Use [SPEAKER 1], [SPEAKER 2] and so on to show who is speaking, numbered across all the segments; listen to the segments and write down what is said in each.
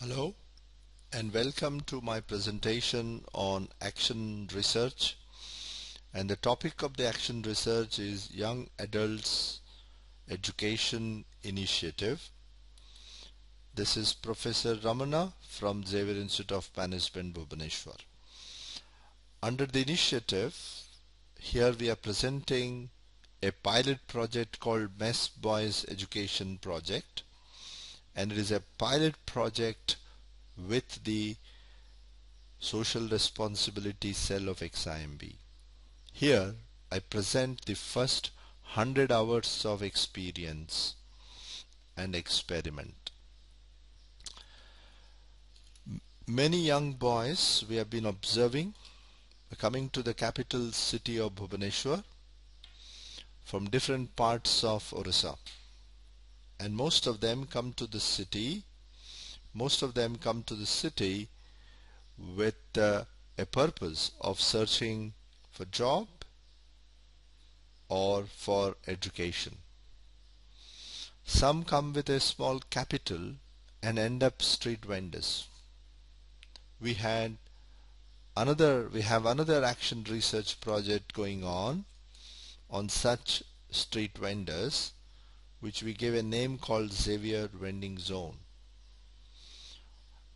[SPEAKER 1] Hello and welcome to my presentation on action research, and the topic of the action research is Young Adults Education Initiative. This is Professor Ramana from Xavier Institute of Management, Bhubaneswar. Under the initiative, here we are presenting a pilot project called MessBoys Education Project, and it is a pilot project with the Social Responsibility Cell of XIMB. Here I present the first 100 hours of experience and experiment. Many young boys we have been observing coming to the capital city of Bhubaneswar from different parts of Orissa, and most of them come to the city with a purpose of searching for job or for education. Some come with a small capital and end up street vendors. We have another action research project going on such street vendors, which we gave a name called Xavier Vending Zone,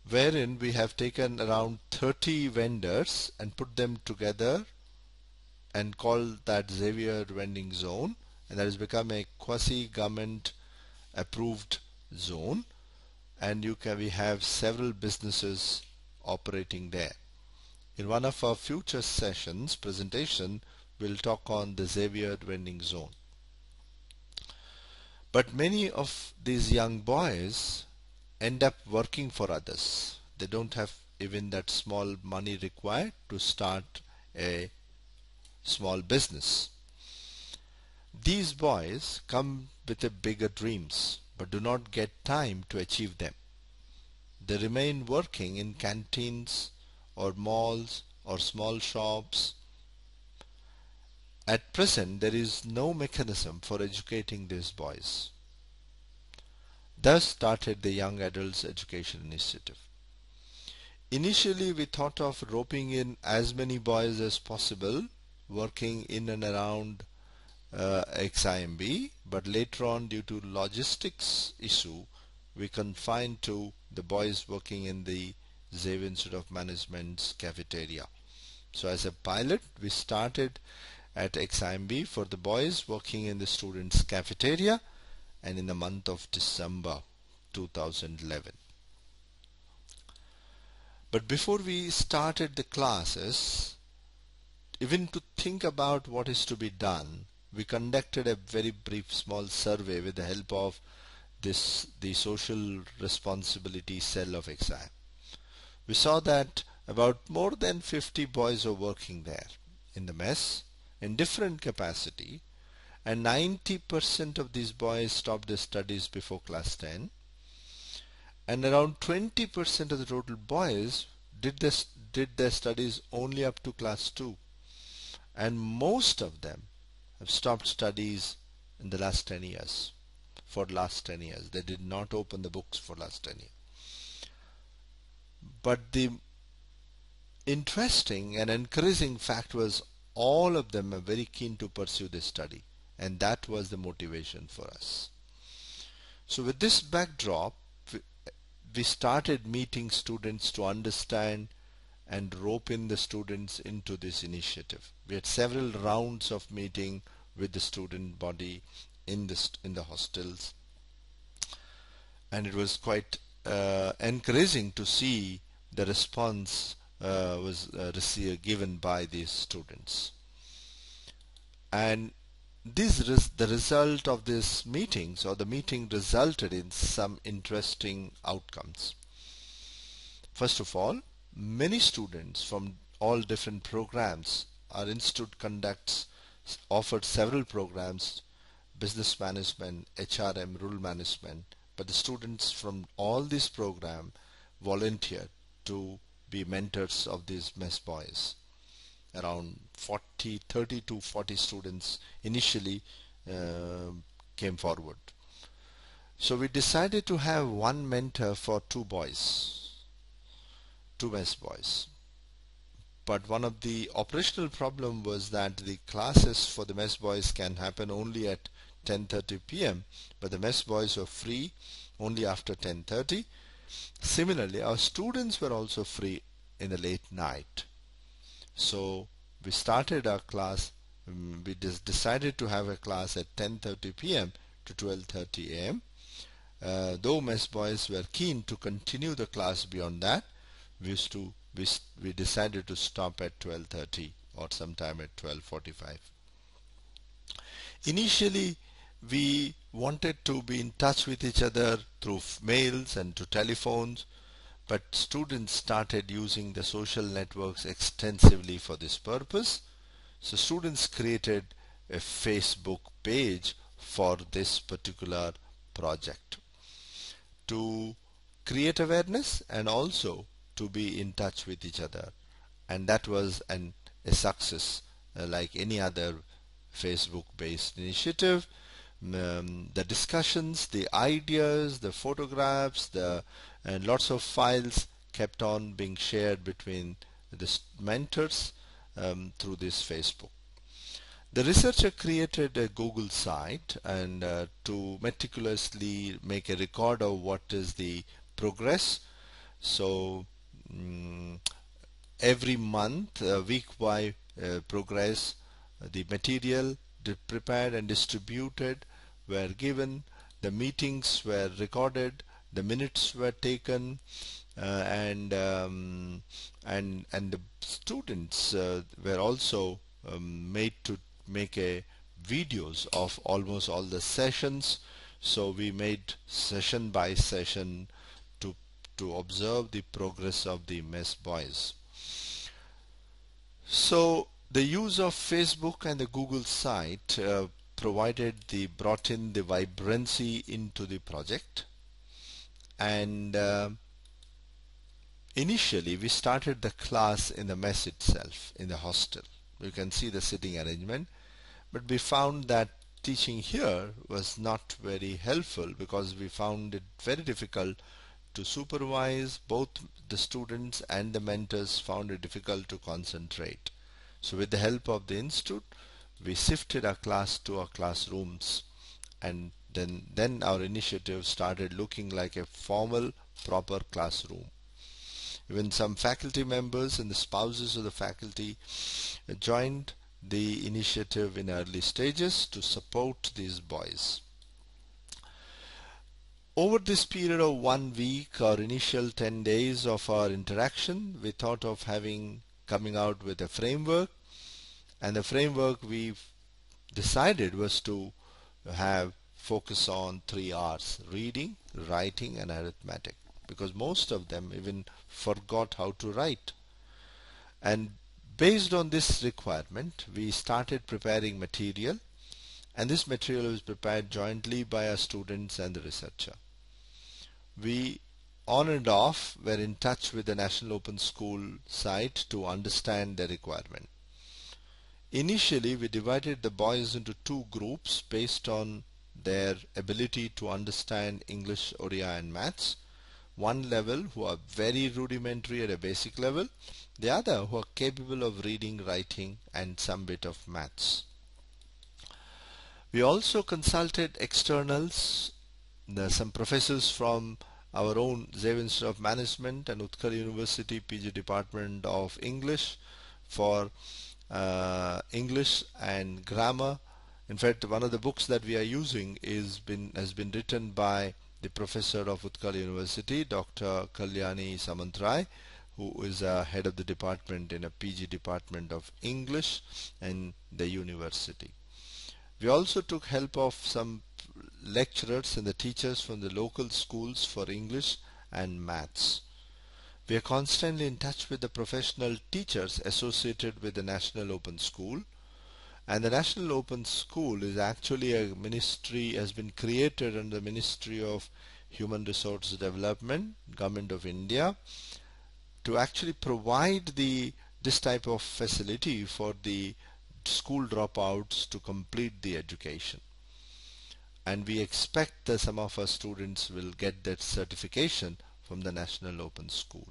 [SPEAKER 1] wherein we have taken around 30 vendors and put them together and called that Xavier Vending Zone, and that has become a quasi-government approved zone, and we have several businesses operating there. In one of our future sessions presentation, we'll talk on the Xavier Vending Zone. But many of these young boys end up working for others. They don't have even that small money required to start a small business. These boys come with a bigger dreams but do not get time to achieve them. They remain working in canteens or malls or small shops. At present, there is no mechanism for educating these boys. Thus started the Young Adults Education Initiative. Initially, we thought of roping in as many boys as possible working in and around XIMB, but later on, due to logistics issue, we confined to the boys working in the Xavier Institute of Management's cafeteria. So as a pilot, we started at XIMB for the boys working in the students' cafeteria, and in the month of December 2011. But before we started the classes, even to think about what is to be done, we conducted a very brief small survey with the help of the Social Responsibility Cell of XIMB. We saw that about more than 50 boys are working there in the mess in different capacity, and 90% of these boys stopped their studies before class 10, and around 20% of the total boys did their studies only up to class 2, and most of them have stopped studies in the last 10 years. For last 10 years, they did not open the books for last 10 years. But the interesting and encouraging fact was all of them are very keen to pursue this study, and that was the motivation for us. So with this backdrop, we started meeting students to understand and rope in the students into this initiative. We had several rounds of meeting with the student body in the hostels, and it was quite encouraging to see the response was given by these students. And the result of these meetings, or the meeting, resulted in some interesting outcomes. First of all, many students from all different programs, our institute offered several programs: business management, HRM, rural management, but the students from all these programs volunteered to be mentors of these mess boys. Around 30 to 40 students initially came forward. So we decided to have one mentor for two boys, two mess boys. But one of the operational problem was that the classes for the mess boys can happen only at 10:30 p.m. but the mess boys were free only after 10:30. Similarly, our students were also free in the late night. So we started our class, we decided to have a class at 10:30 p.m. to 12:30 a.m. Though mess boys were keen to continue the class beyond that, we decided to stop at 12:30 or sometime at 12:45. Initially, we wanted to be in touch with each other through mails and to telephones, but students started using the social networks extensively for this purpose. So students created a Facebook page for this particular project to create awareness and also to be in touch with each other, and that was a success like any other Facebook based initiative. The discussions, the ideas, the photographs, and lots of files kept on being shared between the mentors through this Facebook. The researcher created a Google site and to meticulously make a record of what is the progress. So every month, week by progress, the material prepared and distributed were given, the meetings were recorded, the minutes were taken, and the students were also made to make videos of almost all the sessions. So we made session by session to observe the progress of the mess boys. So the use of Facebook and the Google site brought in the vibrancy into the project, and initially we started the class in the mess itself, in the hostel. You can see the sitting arrangement, but we found that teaching here was not very helpful because we found it very difficult to supervise. Both the students and the mentors found it difficult to concentrate. So with the help of the institute, we shifted our class to our classrooms, and then our initiative started looking like a formal, proper classroom. Even some faculty members and the spouses of the faculty joined the initiative in early stages to support these boys. Over this period of 1 week or initial 10 days of our interaction, we thought of coming out with a framework, and the framework we decided was to have focus on 3 R's: reading, writing, and arithmetic, because most of them even forgot how to write. And based on this requirement, we started preparing material, and this material was prepared jointly by our students and the researcher. We on and off were in touch with the National Open School site to understand the requirement. Initially, we divided the boys into 2 groups based on their ability to understand English, Oriya, and maths. One level who are very rudimentary at a basic level, the other who are capable of reading, writing, and some bit of maths. We also consulted externals, some professors from our own Xavier Institute of Management and Utkal University PG Department of English for English and grammar. In fact, one of the books that we are using has been written by the professor of Utkal University, Dr. Kalyani Samantrai, who is head of the department in a PG department of English in the university. We also took help of some lecturers and the teachers from the local schools for English and maths. We are constantly in touch with the professional teachers associated with the National Open School, and the National Open School is actually a ministry, has been created under the Ministry of Human Resource Development, Government of India, to actually provide this type of facility for the school dropouts to complete the education. and we expect that some of our students will get that certification from the National Open School.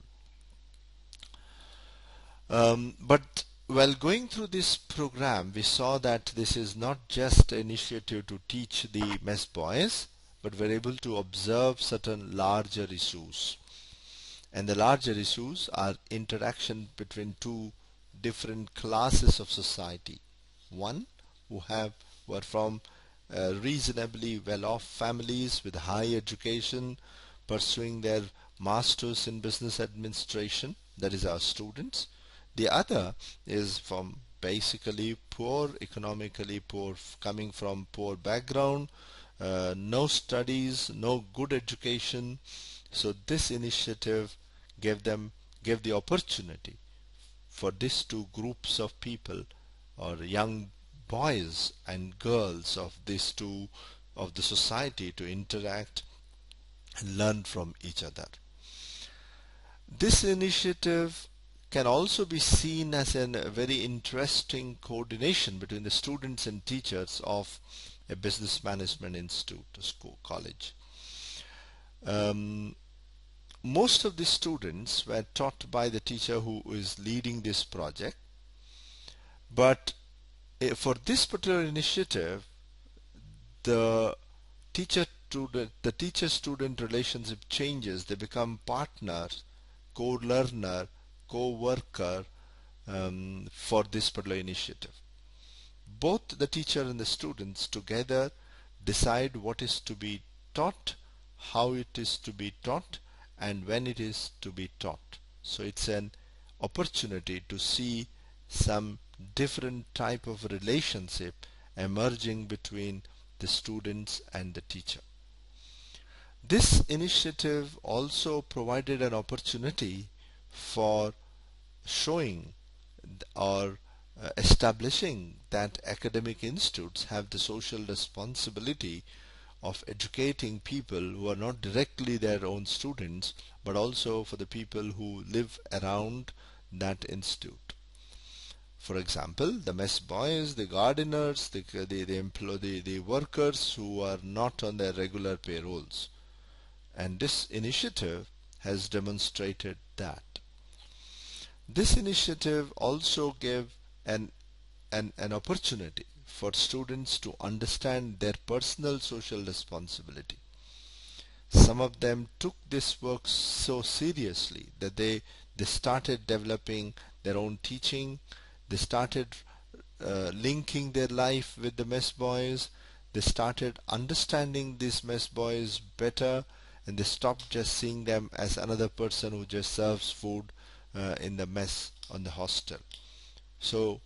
[SPEAKER 1] But while going through this program, we saw that this is not just an initiative to teach the mess boys, but we're able to observe certain larger issues. And the larger issues are interaction between two different classes of society. One, who were from reasonably well-off families with high education, pursuing their masters in business administration, that is our students. The other is from basically poor, economically poor, coming from poor background, no studies, no good education. So this initiative gave the opportunity for these two groups of people, or young boys and girls of these two of the society, to interact and learn from each other. This initiative can also be seen as a very interesting coordination between the students and teachers of a business management institute, a school, college. Most of the students were taught by the teacher who is leading this project, but for this particular initiative, the teacher-student relationship changes. They become partners, co-learner, co-worker for this particular initiative. Both the teacher and the students together decide what is to be taught, how it is to be taught, and when it is to be taught. So it's an opportunity to see some different type of relationship emerging between the students and the teacher. This initiative also provided an opportunity for showing or establishing that academic institutes have the social responsibility of educating people who are not directly their own students, but also for the people who live around that institute. For example, the mess boys, the gardeners, the workers who are not on their regular payrolls. And this initiative has demonstrated that. This initiative also gave an opportunity for students to understand their personal social responsibility. Some of them took this work so seriously that they started developing their own teaching. They started linking their life with the mess boys. They started understanding these mess boys better, and they stopped just seeing them as another person who just serves food in the mess on the hostel. So